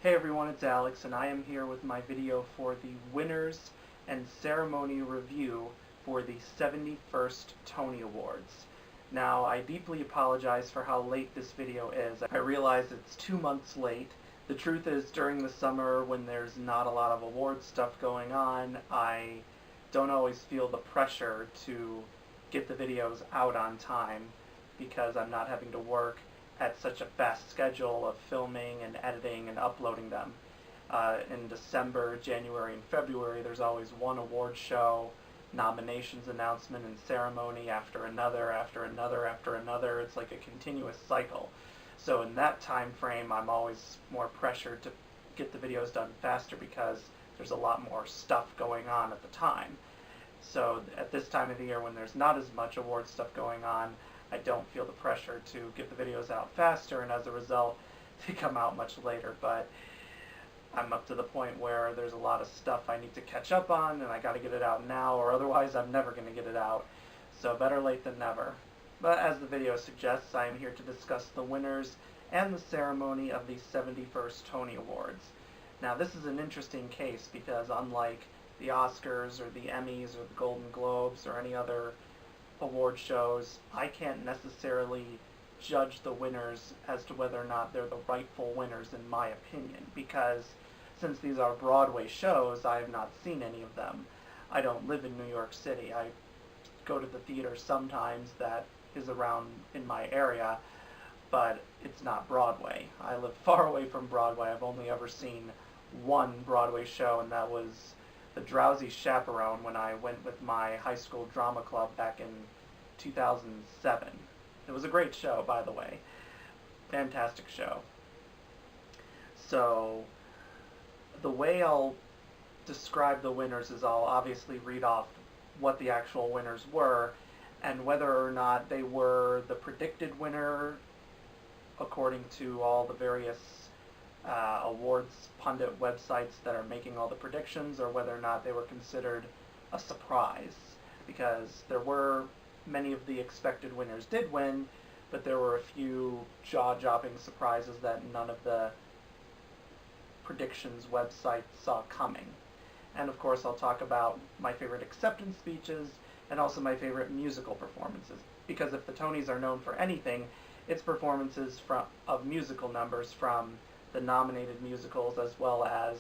Hey everyone, it's Alex, and I am here with my video for the winners and ceremony review for the 71st Tony Awards. Now, I deeply apologize for how late this video is. I realize it's 2 months late. The truth is, during the summer, when there's not a lot of award stuff going on, I don't always feel the pressure to get the videos out on time because I'm not having to work at such a fast schedule of filming and editing and uploading them. In December, January, and February, there's always one award show, nominations announcement, and ceremony after another, after another, after another. It's like a continuous cycle. So in that time frame, I'm always more pressured to get the videos done faster because there's a lot more stuff going on at the time. So at this time of the year, when there's not as much award stuff going on, I don't feel the pressure to get the videos out faster, and as a result, they come out much later. But I'm up to the point where there's a lot of stuff I need to catch up on, and I got to get it out now, or otherwise I'm never going to get it out. So better late than never. But as the video suggests, I am here to discuss the winners and the ceremony of the 71st Tony Awards. Now, this is an interesting case because unlike the Oscars or the Emmys or the Golden Globes or any other award shows, I can't necessarily judge the winners as to whether or not they're the rightful winners in my opinion, because since these are Broadway shows, I have not seen any of them. I don't live in New York City. I go to the theater sometimes that is around in my area, but it's not Broadway. I live far away from Broadway. I've only ever seen one Broadway show, and that was The Drowsy Chaperone when I went with my high school drama club back in 2007. It was a great show, by the way. Fantastic show. So, the way I'll describe the winners is I'll obviously read off what the actual winners were and whether or not they were the predicted winner according to all the various awards pundit websites that are making all the predictions, or whether or not they were considered a surprise, because there were many of the expected winners did win, but there were a few jaw-dropping surprises that none of the predictions websites saw coming. And of course I'll talk about my favorite acceptance speeches and also my favorite musical performances, because if the Tonys are known for anything, it's performances of musical numbers from the nominated musicals as well as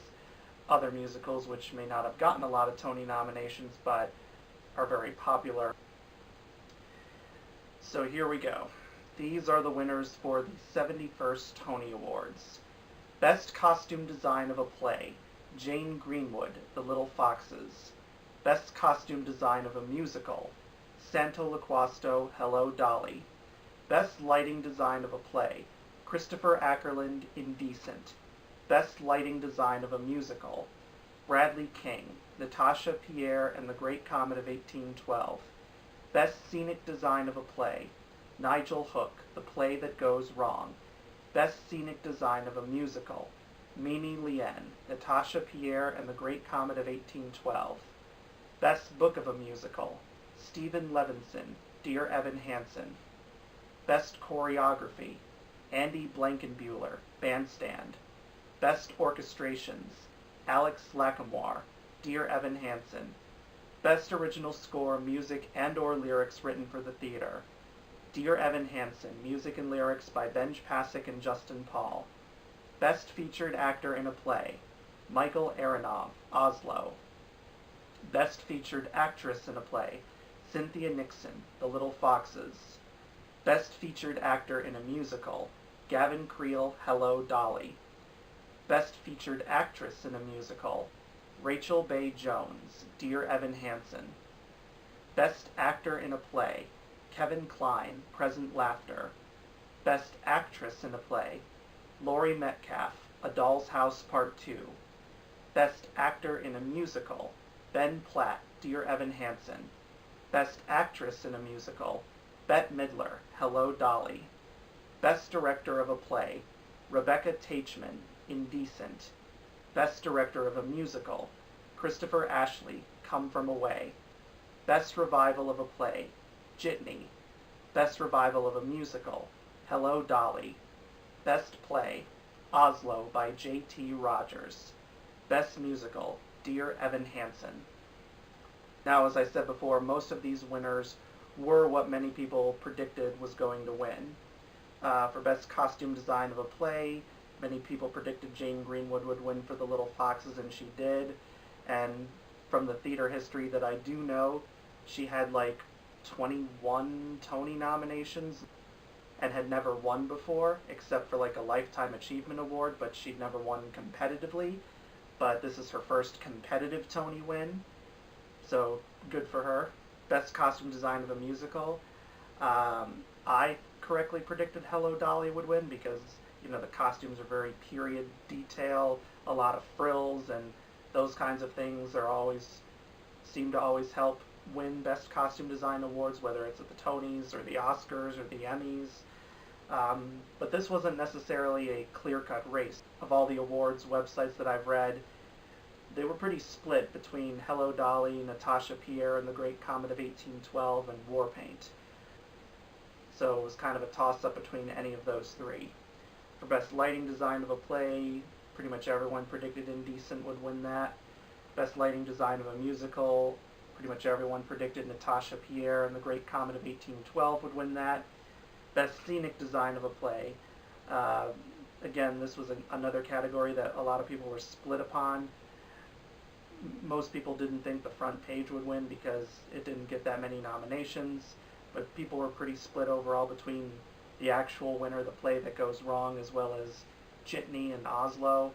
other musicals which may not have gotten a lot of Tony nominations but are very popular. So here we go. These are the winners for the 71st Tony Awards. Best Costume Design of a Play, Jane Greenwood, The Little Foxes. Best Costume Design of a Musical, Santo Loquasto, Hello, Dolly. Best Lighting Design of a Play, Christopher Ackerland, Indecent. Best Lighting Design of a Musical, Bradley King, Natasha Pierre and the Great Comet of 1812. Best Scenic Design of a Play, Nigel Hook, The Play That Goes Wrong. Best Scenic Design of a Musical, Mimi Lien, Natasha Pierre and the Great Comet of 1812. Best Book of a Musical, Stephen Levinson, Dear Evan Hansen. Best Choreography, Andy Blankenbuehler, Bandstand. Best Orchestrations, Alex Lacamoire, Dear Evan Hansen. Best Original Score, Music and/or Lyrics Written for the Theater, Dear Evan Hansen, Music and Lyrics by Benj Pasek and Justin Paul. Best Featured Actor in a Play, Michael Aronov, Oslo. Best Featured Actress in a Play, Cynthia Nixon, The Little Foxes. Best Featured Actor in a Musical, Gavin Creel, Hello, Dolly. Best Featured Actress in a Musical, Rachel Bay Jones, Dear Evan Hansen. Best Actor in a Play, Kevin Kline, Present Laughter. Best Actress in a Play, Laurie Metcalf, A Doll's House Part 2. Best Actor in a Musical, Ben Platt, Dear Evan Hansen. Best Actress in a Musical, Bette Midler, Hello, Dolly. Best Director of a Play, Rebecca Teichman, Indecent. Best Director of a Musical, Christopher Ashley, Come From Away. Best Revival of a Play, Jitney. Best Revival of a Musical, Hello, Dolly. Best Play, Oslo by J.T. Rogers. Best Musical, Dear Evan Hansen. Now, as I said before, most of these winners were what many people predicted was going to win. For Best Costume Design of a Play, many people predicted Jane Greenwood would win for The Little Foxes, and she did. And from the theater history that I do know, she had like 21 Tony nominations and had never won before, except for like a Lifetime Achievement Award, but she'd never won competitively. But this is her first competitive Tony win, so good for her. Best Costume Design of a Musical. I correctly predicted Hello Dolly would win because, you know, the costumes are very period detail, a lot of frills, and those kinds of things seem to always help win Best Costume Design awards, whether it's at the Tonys or the Oscars or the Emmys. But this wasn't necessarily a clear-cut race. Of all the awards websites that I've read, they were pretty split between Hello Dolly, Natasha Pierre, and The Great Comet of 1812, and Warpaint. So it was kind of a toss-up between any of those three. For Best Lighting Design of a Play, pretty much everyone predicted Indecent would win that. Best Lighting Design of a Musical, pretty much everyone predicted Natasha Pierre and The Great Comet of 1812 would win that. Best Scenic Design of a Play. Again, this was another category that a lot of people were split upon. Most people didn't think The Front Page would win because it didn't get that many nominations, but people were pretty split overall between the actual winner, The Play That Goes Wrong, as well as Jitney and Oslo.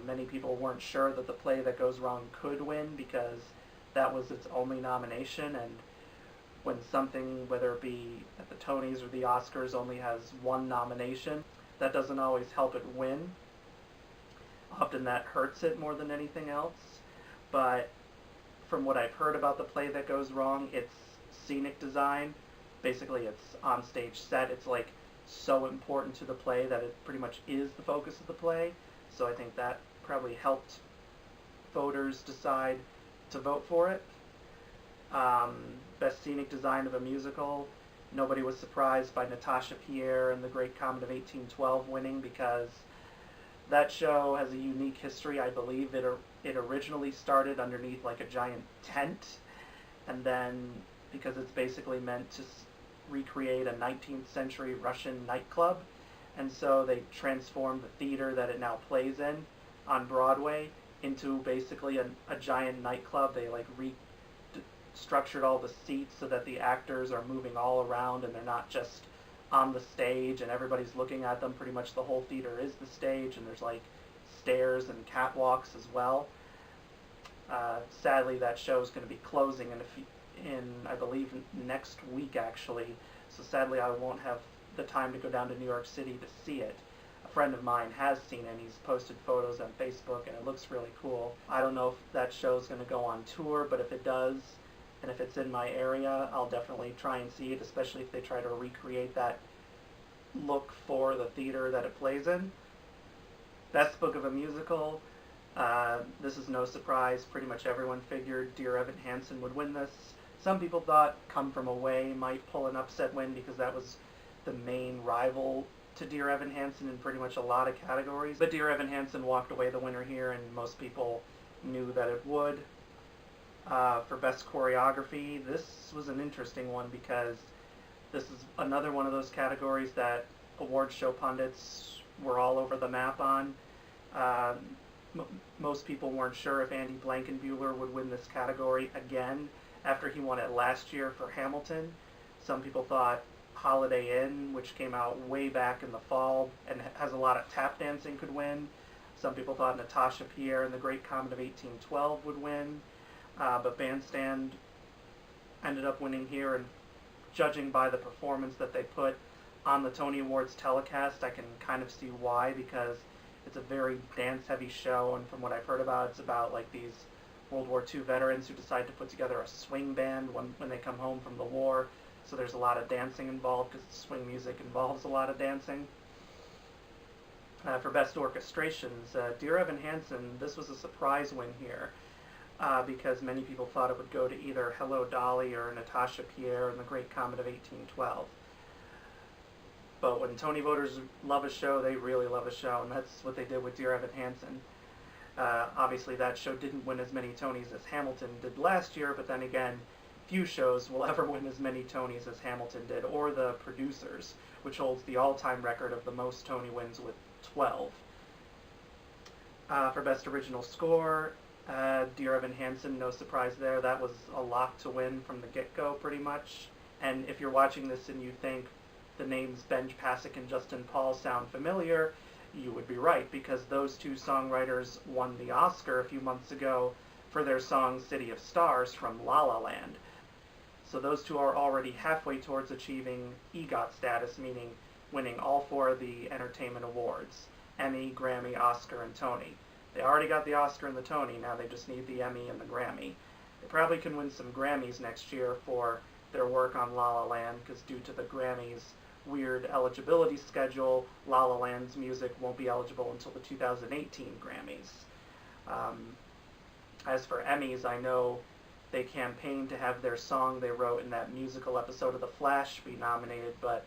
Many people weren't sure that The Play That Goes Wrong could win because that was its only nomination, and when something, whether it be at the Tonys or the Oscars, only has one nomination, that doesn't always help it win. Often that hurts it more than anything else. But from what I've heard about The Play That Goes Wrong, it's scenic design. Basically, it's on-stage set. It's like so important to the play that it pretty much is the focus of the play. So I think that probably helped voters decide to vote for it. Best Scenic Design of a Musical. Nobody was surprised by Natasha Pierre and The Great Comet of 1812 winning because that show has a unique history. I believe it originally started underneath like a giant tent, and then because it's basically meant to recreate a 19th century Russian nightclub, and so they transformed the theater that it now plays in on Broadway into basically a giant nightclub. They like restructured all the seats so that the actors are moving all around and they're not just on the stage and everybody's looking at them. Pretty much the whole theater is the stage, and there's like stairs and catwalks as well. Sadly, that show is going to be closing in I believe next week actually. So sadly, I won't have the time to go down to New York City to see it. A friend of mine has seen it, and he's posted photos on Facebook, and it looks really cool. I don't know if that show is going to go on tour, but if it does, and if it's in my area, I'll definitely try and see it, especially if they try to recreate that look for the theater that it plays in. Best Book of a Musical. This is no surprise. Pretty much everyone figured Dear Evan Hansen would win this. Some people thought Come From Away might pull an upset win because that was the main rival to Dear Evan Hansen in pretty much a lot of categories. But Dear Evan Hansen walked away the winner here, and most people knew that it would. For Best Choreography, this was an interesting one because this is another one of those categories that award show pundits were all over the map on. Most people weren't sure if Andy Blankenbuehler would win this category again after he won it last year for Hamilton. Some people thought Holiday Inn, which came out way back in the fall and has a lot of tap dancing, could win. Some people thought Natasha Pierre and The Great Comet of 1812 would win. But Bandstand ended up winning here, and judging by the performance that they put on the Tony Awards telecast, I can kind of see why, because it's a very dance-heavy show, and from what I've heard about, it's about like these World War II veterans who decide to put together a swing band when they come home from the war. So there's a lot of dancing involved because swing music involves a lot of dancing. For Best Orchestrations, Dear Evan Hansen, this was a surprise win here. Because many people thought it would go to either Hello Dolly or Natasha Pierre and The Great Comet of 1812. But when Tony voters love a show, they really love a show, and that's what they did with Dear Evan Hansen. Obviously, that show didn't win as many Tonys as Hamilton did last year, but then again, few shows will ever win as many Tonys as Hamilton did, or The Producers, which holds the all-time record of the most Tony wins with 12. For Best Original Score, Dear Evan Hansen, no surprise there. That was a lock to win from the get-go, pretty much. And if you're watching this and you think the names Ben Pasek and Justin Paul sound familiar, you would be right, because those two songwriters won the Oscar a few months ago for their song City of Stars from La La Land. So those two are already halfway towards achieving EGOT status, meaning winning all 4 of the entertainment awards: Emmy, Grammy, Oscar, and Tony. They already got the Oscar and the Tony, now they just need the Emmy and the Grammy. They probably can win some Grammys next year for their work on La La Land, because due to the Grammys' weird eligibility schedule, La La Land's music won't be eligible until the 2018 Grammys. As for Emmys, I know they campaigned to have their song they wrote in that musical episode of The Flash be nominated, but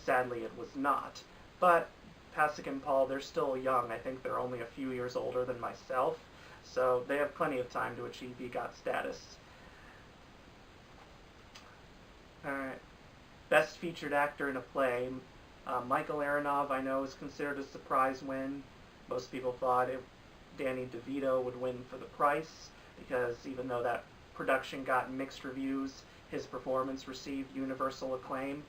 sadly it was not. But Pasek and Paul, they're still young. I think they're only a few years older than myself, so they have plenty of time to achieve EGOT status. Alright. Best Featured Actor in a Play. Michael Aronov, I know, is considered a surprise win. Most people thought Danny DeVito would win for The Price, because even though that production got mixed reviews, his performance received universal acclaim.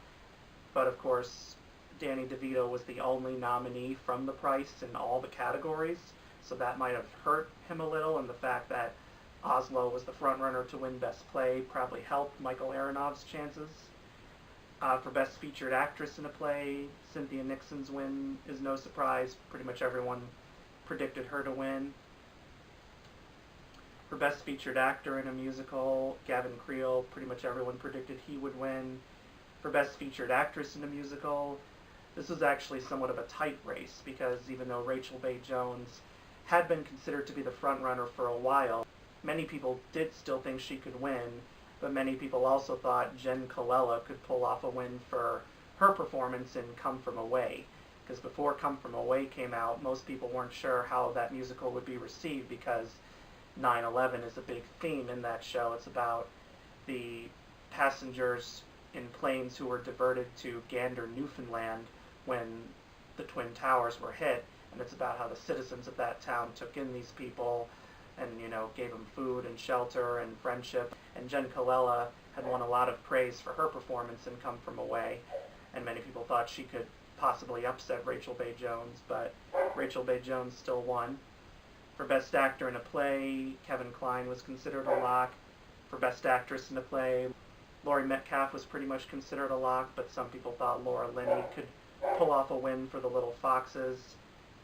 But of course, Danny DeVito was the only nominee from The Price in all the categories, so that might have hurt him a little, and the fact that Oslo was the frontrunner to win Best Play probably helped Michael Aronov's chances. For Best Featured Actress in a Play, Cynthia Nixon's win is no surprise. Pretty much everyone predicted her to win. For Best Featured Actor in a Musical, Gavin Creel, pretty much everyone predicted he would win. For Best Featured Actress in a Musical, this was actually somewhat of a tight race, because even though Rachel Bay Jones had been considered to be the frontrunner for a while, many people did still think she could win, but many people also thought Jen Colella could pull off a win for her performance in Come From Away. Because before Come From Away came out, most people weren't sure how that musical would be received, because 9/11 is a big theme in that show. It's about the passengers in planes who were diverted to Gander, Newfoundland when the Twin Towers were hit, and it's about how the citizens of that town took in these people and, gave them food and shelter and friendship. And Jen Colella had won a lot of praise for her performance in Come From Away, and many people thought she could possibly upset Rachel Bay Jones, but Rachel Bay Jones still won. For Best Actor in a Play, Kevin Kline was considered a lock. For Best Actress in a Play, Laurie Metcalf was pretty much considered a lock, but some people thought Laura Linney could pull off a win for The Little Foxes.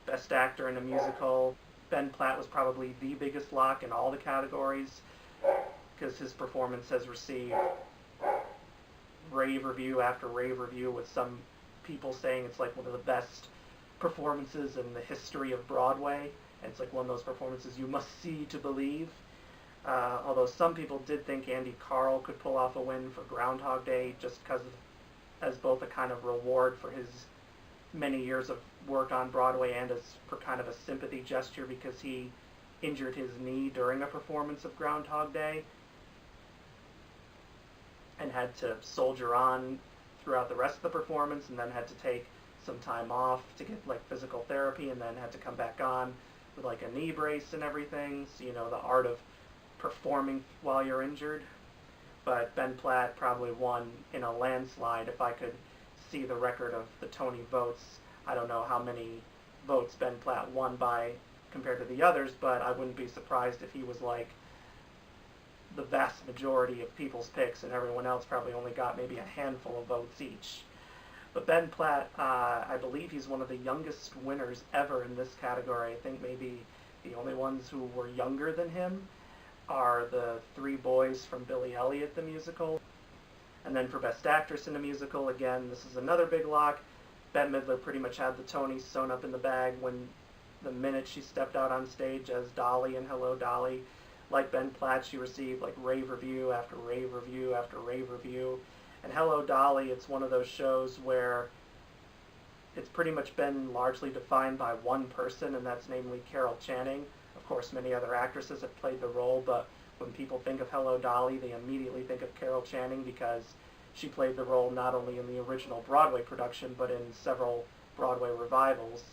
Best Actor in a Musical, Ben Platt was probably the biggest lock in all the categories, because his performance has received rave review after rave review, with some people saying it's like one of the best performances in the history of Broadway, and it's like one of those performances you must see to believe. Although some people did think Andy Karl could pull off a win for Groundhog Day, just because as both a kind of reward for his many years of work on Broadway, and as for kind of a sympathy gesture because he injured his knee during a performance of Groundhog Day and had to soldier on throughout the rest of the performance, and then had to take some time off to get physical therapy, and then had to come back on with a knee brace and everything. So the art of performing while you're injured. But Ben Platt probably won in a landslide. If I could see the record of the Tony votes, I don't know how many votes Ben Platt won by compared to the others, but I wouldn't be surprised if he was the vast majority of people's picks, and everyone else probably only got maybe a handful of votes each. But Ben Platt, I believe he's one of the youngest winners ever in this category. I think maybe the only ones who were younger than him are the three boys from Billy Elliot, the musical. And then for Best Actress in a Musical, again, this is another big lock. Bette Midler pretty much had the Tonys sewn up in the bag when the minute she stepped out on stage as Dolly in Hello, Dolly. Like Ben Platt, she received rave review after rave review after rave review. And Hello, Dolly, it's one of those shows where it's pretty much been largely defined by one person, and that's namely Carol Channing. Of course, many other actresses have played the role, but when people think of Hello Dolly, they immediately think of Carol Channing because she played the role not only in the original Broadway production, but in several Broadway revivals.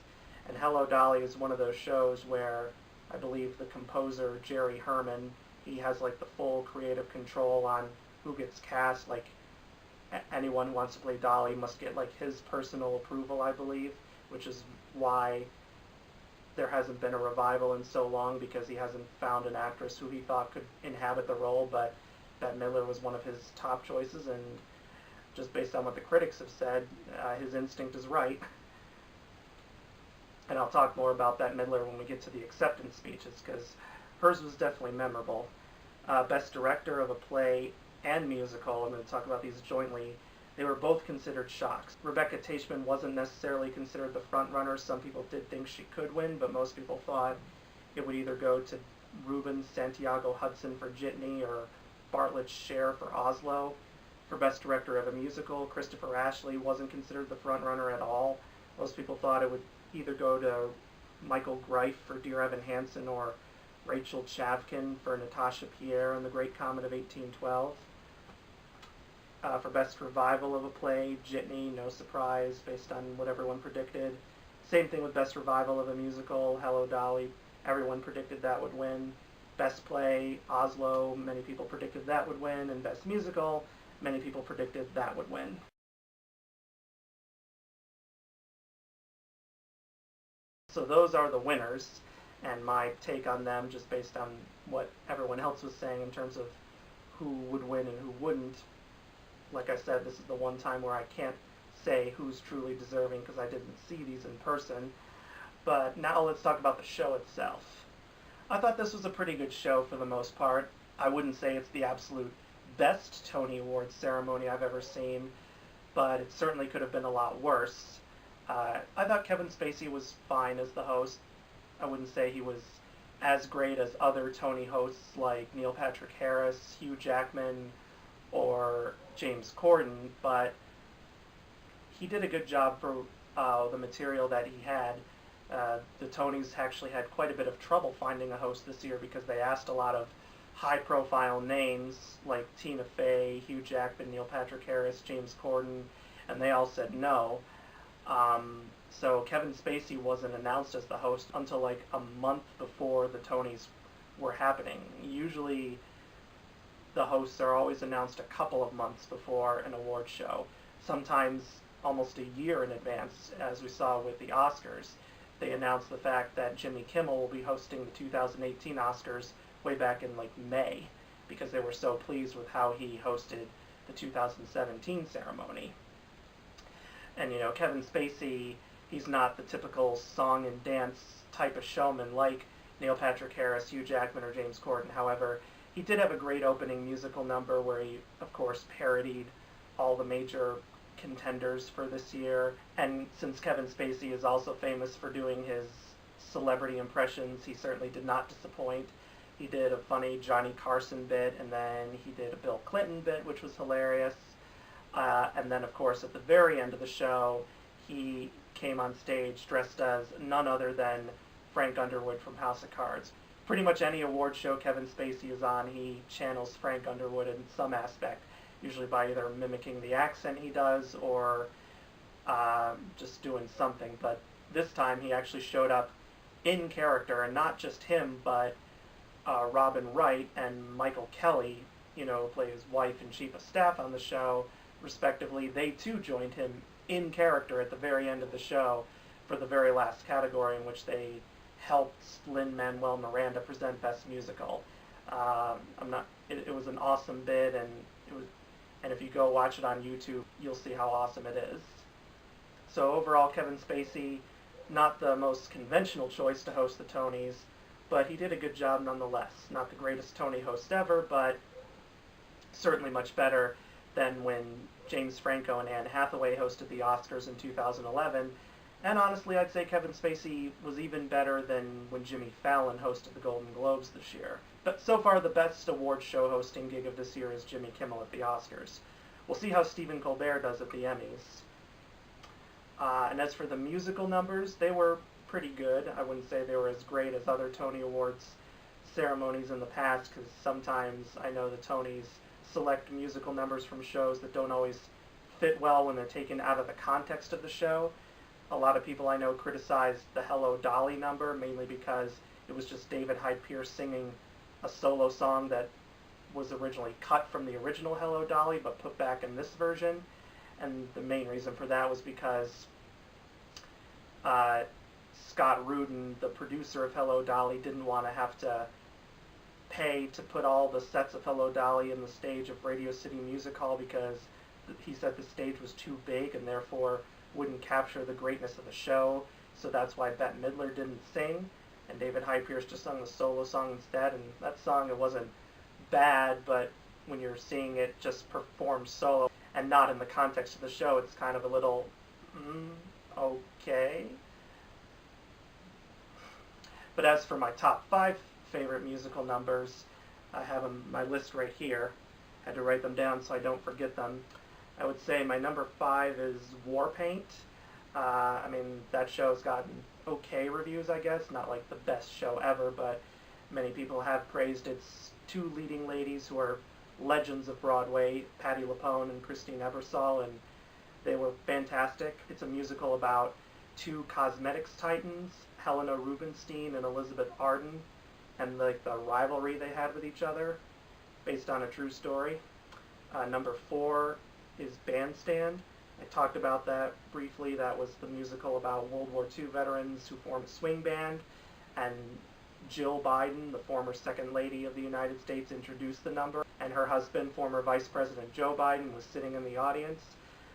And Hello Dolly is one of those shows where I believe the composer, Jerry Herman, he has like the full creative control on who gets cast. Like anyone who wants to play Dolly must get like his personal approval, I believe, which is why there hasn't been a revival in so long, because he hasn't found an actress who he thought could inhabit the role, but Bette Midler was one of his top choices, and just based on what the critics have said, his instinct is right. And I'll talk more about Bette Midler when we get to the acceptance speeches, because hers was definitely memorable. Best Director of a Play and Musical, I'm going to talk about these jointly. They were both considered shocks. Rebecca Teichman wasn't necessarily considered the front runner. Some people did think she could win, but most people thought it would either go to Rubens Santiago Hudson for Jitney or Bartlett Sher for Oslo. For Best Director of a Musical, Christopher Ashley wasn't considered the front runner at all. Most people thought it would either go to Michael Greif for Dear Evan Hansen or Rachel Chavkin for Natasha Pierre in The Great Comet of 1812. For Best Revival of a Play, Jitney, no surprise, based on what everyone predicted. Same thing with Best Revival of a Musical, Hello Dolly, everyone predicted that would win. Best Play, Oslo, many people predicted that would win. And Best Musical, many people predicted that would win. So those are the winners, and my take on them, just based on what everyone else was saying in terms of who would win and who wouldn't. Like I said, this is the one time where I can't say who's truly deserving because I didn't see these in person. But now let's talk about the show itself. I thought this was a pretty good show for the most part. I wouldn't say it's the absolute best Tony Awards ceremony I've ever seen, but it certainly could have been a lot worse. I thought Kevin Spacey was fine as the host. I wouldn't say he was as great as other Tony hosts like Neil Patrick Harris, Hugh Jackman, or James Corden, but he did a good job for the material that he had. The Tonys actually had quite a bit of trouble finding a host this year because they asked a lot of high-profile names like Tina Fey, Hugh Jackman, Neil Patrick Harris, James Corden, and they all said no. So Kevin Spacey wasn't announced as the host until like a month before the Tonys were happening. Usually the hosts are always announced a couple of months before an award show, sometimes almost a year in advance, as we saw with the Oscars. They announced the fact that Jimmy Kimmel will be hosting the 2018 Oscars way back in like May, because they were so pleased with how he hosted the 2017 ceremony. And Kevin Spacey, he's not the typical song and dance type of showman like Neil Patrick Harris, Hugh Jackman, or James Corden. However, he did have a great opening musical number where he, of course, parodied all the major contenders for this year. And since Kevin Spacey is also famous for doing his celebrity impressions, he certainly did not disappoint. He did a funny Johnny Carson bit, and then he did a Bill Clinton bit, which was hilarious. And then, of course, at the very end of the show, he came on stage dressed as none other than Frank Underwood from House of Cards. Pretty much any award show Kevin Spacey is on, he channels Frank Underwood in some aspect, usually by either mimicking the accent he does or just doing something. But this time he actually showed up in character, and not just him, but Robin Wright and Michael Kelly, play his wife and chief of staff on the show, respectively. They too joined him in character at the very end of the show for the very last category, in which they helped Lin-Manuel Miranda present Best Musical. It was an awesome bid, and if you go watch it on YouTube, you'll see how awesome it is. So overall, Kevin Spacey, not the most conventional choice to host the Tonys, but he did a good job nonetheless. Not the greatest Tony host ever, but certainly much better than when James Franco and Anne Hathaway hosted the Oscars in 2011. And honestly, I'd say Kevin Spacey was even better than when Jimmy Fallon hosted the Golden Globes this year. But so far, the best award show hosting gig of this year is Jimmy Kimmel at the Oscars. We'll see how Stephen Colbert does at the Emmys. And as for the musical numbers, they were pretty good. I wouldn't say they were as great as other Tony Awards ceremonies in the past, because sometimes I know the Tonys select musical numbers from shows that don't always fit well when they're taken out of the context of the show. A lot of people I know criticized the Hello Dolly number, mainly because it was just David Hyde Pierce singing a solo song that was originally cut from the original Hello Dolly but put back in this version. And the main reason for that was because Scott Rudin, the producer of Hello Dolly, didn't want to have to pay to put all the sets of Hello Dolly in the stage of Radio City Music Hall, because he said the stage was too big and therefore wouldn't capture the greatness of the show. So that's why Bette Midler didn't sing, and David Hyde Pierce just sung the solo song instead. And that song, it wasn't bad, but when you're seeing it just performed solo and not in the context of the show, it's kind of a little, okay. But as for my top 5 favorite musical numbers, I have my list right here. I had to write them down so I don't forget them. I would say my number 5 is Warpaint. I mean, that show's gotten okay reviews, I guess. Not like the best show ever, but many people have praised its 2 leading ladies who are legends of Broadway, Patti LuPone and Christine Ebersole, and they were fantastic. It's a musical about 2 cosmetics titans, Helena Rubinstein and Elizabeth Arden, and like the rivalry they had with each other, based on a true story. Number 4 is Bandstand. I talked about that briefly. That was the musical about World War II veterans who formed a swing band, and Jill Biden, the former Second Lady of the United States, introduced the number, and her husband, former Vice President Joe Biden, was sitting in the audience.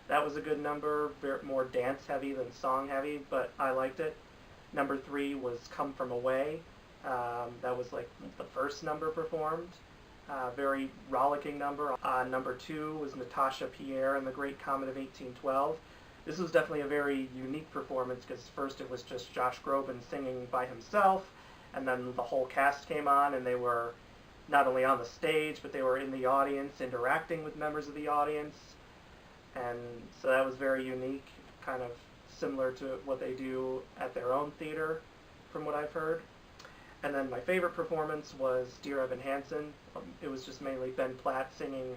That was a good number, more dance-heavy than song-heavy, but I liked it. Number 3 was Come From Away. That was like the first number performed. Very rollicking number. Number 2 was Natasha Pierre and the Great Comet of 1812. This was definitely a very unique performance, because first it was just Josh Groban singing by himself, and then the whole cast came on, and they were not only on the stage, but they were in the audience interacting with members of the audience. And so that was very unique, kind of similar to what they do at their own theater, from what I've heard. And then my favorite performance was Dear Evan Hansen. It was just mainly Ben Platt singing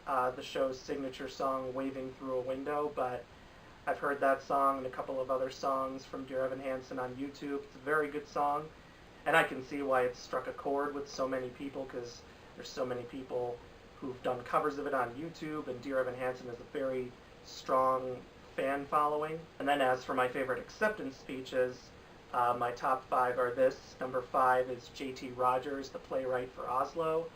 the show's signature song, Waving Through a Window, but I've heard that song and a couple of other songs from Dear Evan Hansen on YouTube. It's a very good song, and I can see why it struck a chord with so many people, because there's so many people who've done covers of it on YouTube, and Dear Evan Hansen has a very strong fan following. And then as for my favorite acceptance speeches, my top 5 are this. Number 5 is J.T. Rogers, the playwright for Oslo.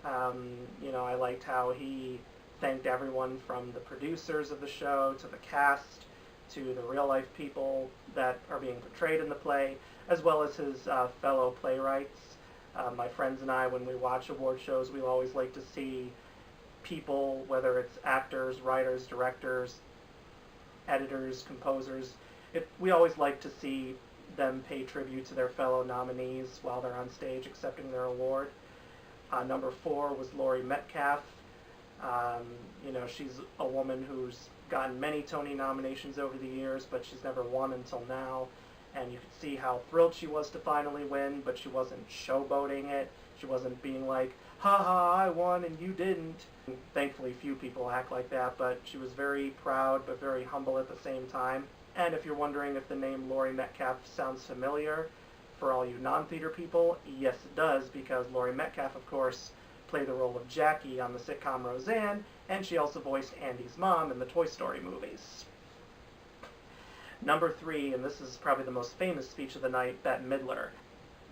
I liked how he thanked everyone from the producers of the show to the cast to the real-life people that are being portrayed in the play, as well as his fellow playwrights. My friends and I, when we watch award shows, we always like to see people, whether it's actors, writers, directors, editors, composers. We always like to see them pay tribute to their fellow nominees while they're on stage accepting their award. Number 4 was Laurie Metcalf. She's a woman who's gotten many Tony nominations over the years, but she's never won until now. And you could see how thrilled she was to finally win, but she wasn't showboating it. She wasn't being like, ha ha, I won and you didn't. And thankfully, few people act like that, but she was very proud but very humble at the same time. And if you're wondering if the name Laurie Metcalf sounds familiar, for all you non-theater people, yes it does, because Laurie Metcalf, of course, played the role of Jackie on the sitcom Roseanne, and she also voiced Andy's mom in the Toy Story movies. Number 3, and this is probably the most famous speech of the night, Bette Midler.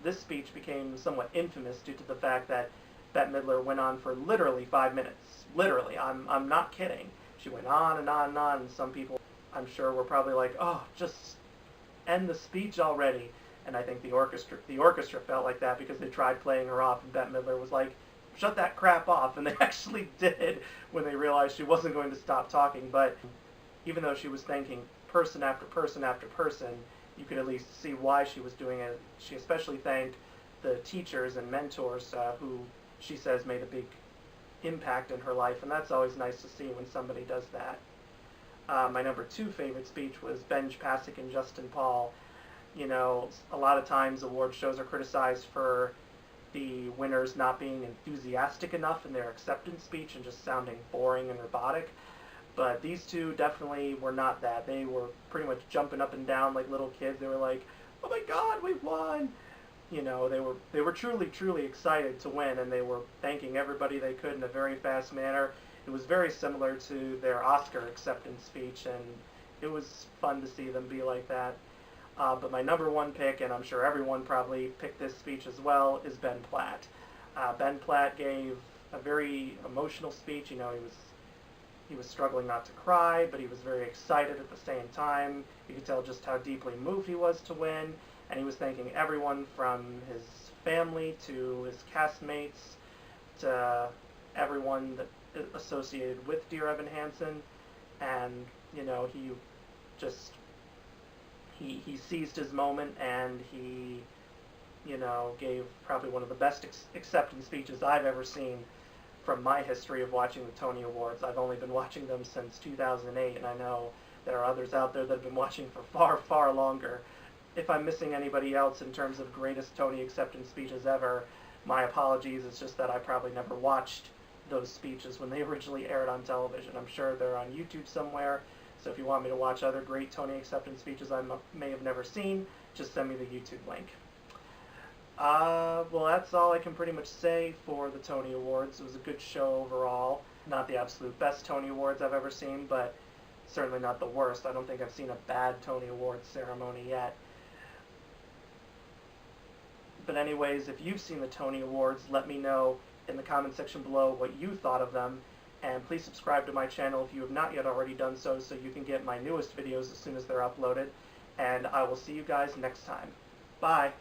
This speech became somewhat infamous due to the fact that Bette Midler went on for literally 5 minutes. Literally, I'm not kidding. She went on and on and on, and some people, I'm sure, were probably like, oh, just end the speech already. And I think the orchestra felt like that, because they tried playing her off, and Bette Midler was like, shut that crap off, and they actually did when they realized she wasn't going to stop talking. But even though she was thanking person after person after person, you could at least see why she was doing it. She especially thanked the teachers and mentors who she says made a big impact in her life, and that's always nice to see when somebody does that. My number 2 favorite speech was Benj Pasek and Justin Paul. You know, a lot of times award shows are criticized for the winners not being enthusiastic enough in their acceptance speech and just sounding boring and robotic. But these two definitely were not that. They were pretty much jumping up and down like little kids. They were like, "Oh my God, we won!" You know, they were truly excited to win, and they were thanking everybody they could in a very fast manner. It was very similar to their Oscar acceptance speech, and it was fun to see them be like that. But my number 1 pick, and I'm sure everyone probably picked this speech as well, is Ben Platt. Ben Platt gave a very emotional speech. You know, he was struggling not to cry, but he was very excited at the same time. You could tell just how deeply moved he was to win, and he was thanking everyone from his family to his castmates to everyone that associated with Dear Evan Hansen. And you know, he just he seized his moment, and he, you know, gave probably one of the best acceptance speeches I've ever seen from my history of watching the Tony Awards. I've only been watching them since 2008, and I know there are others out there that have been watching for far longer. If I'm missing anybody else in terms of greatest Tony acceptance speeches ever, my apologies. It's just that I probably never watched those speeches when they originally aired on television. I'm sure they're on YouTube somewhere, so if you want me to watch other great Tony acceptance speeches I may have never seen, just send me the YouTube link. Well, that's all I can pretty much say for the Tony Awards. It was a good show overall. Not the absolute best Tony Awards I've ever seen, but certainly not the worst. I don't think I've seen a bad Tony Awards ceremony yet. But anyways, if you've seen the Tony Awards, let me know in the comment section below what you thought of them. And please subscribe to my channel if you have not yet already done so you can get my newest videos as soon as they're uploaded. And I will see you guys next time. Bye!